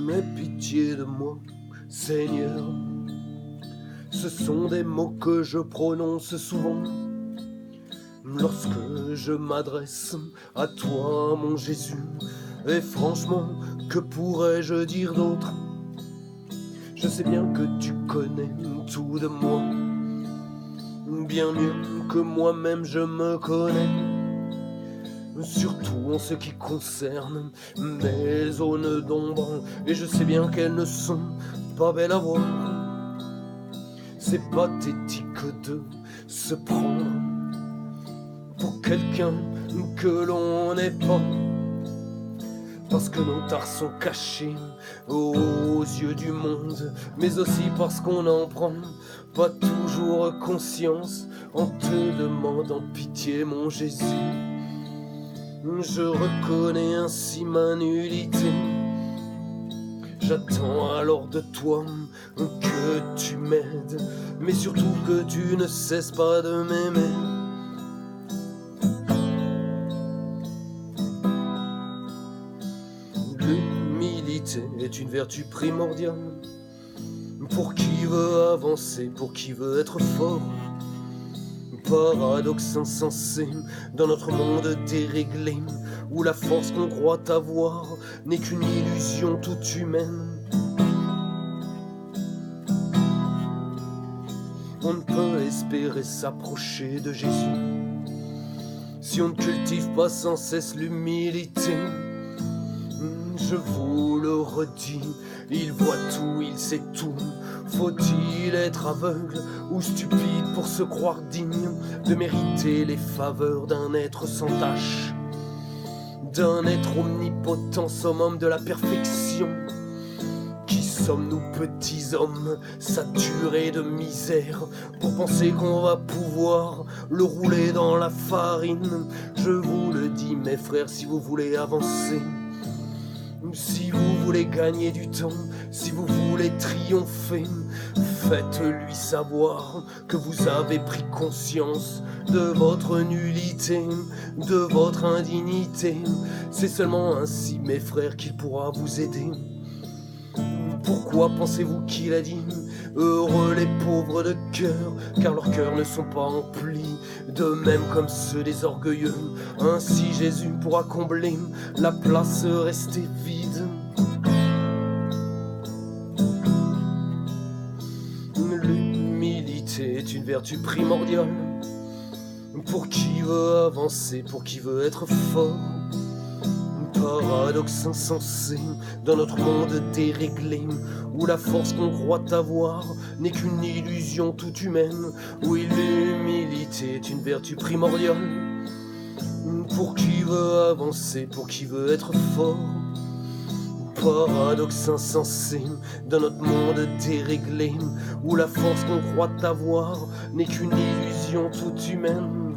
Aie pitié de moi, Seigneur. Ce sont des mots que je prononce souvent lorsque je m'adresse à toi, mon Jésus. Et franchement, que pourrais-je dire d'autre? Je sais bien que tu connais tout de moi, bien mieux que moi-même je me connais. Surtout en ce qui concerne mes zones d'ombre. Et je sais bien qu'elles ne sont pas belles à voir. C'est pathétique de se prendre pour quelqu'un que l'on n'est pas, parce que nos tares sont cachés aux yeux du monde, mais aussi parce qu'on n'en prend pas toujours conscience en te demandant pitié, mon Jésus. Je reconnais ainsi ma nullité. J'attends alors de toi que tu m'aides, mais surtout que tu ne cesses pas de m'aimer. L'humilité est une vertu primordiale pour qui veut avancer, pour qui veut être fort. Paradoxe insensé dans notre monde déréglé, où la force qu'on croit avoir n'est qu'une illusion toute humaine. On ne peut espérer s'approcher de Jésus si on ne cultive pas sans cesse l'humilité. Je vous le redis, il voit tout, il sait tout. Faut-il être aveugle ou stupide pour se croire digne de mériter les faveurs d'un être sans tache, d'un être omnipotent, summum de la perfection? Qui sommes-nous, petits hommes saturés de misère, pour penser qu'on va pouvoir le rouler dans la farine? Je vous le dis, mes frères, si vous voulez avancer, si vous voulez gagner du temps, si vous voulez triompher, faites-lui savoir que vous avez pris conscience de votre nullité, de votre indignité. C'est seulement ainsi, mes frères, qu'il pourra vous aider. Pourquoi pensez-vous qu'il a dit « Heureux les pauvres de cœur, car leurs cœurs ne sont pas emplis, de même comme ceux des orgueilleux. Ainsi Jésus pourra combler la place restée vide. » L'humilité est une vertu primordiale pour qui veut avancer, pour qui veut être fort. Paradoxe insensé dans notre monde déréglé, où la force qu'on croit avoir n'est qu'une illusion toute humaine. Oui, l'humilité est une vertu primordiale pour qui veut avancer, pour qui veut être fort. Paradoxe insensé dans notre monde déréglé, où la force qu'on croit avoir n'est qu'une illusion toute humaine.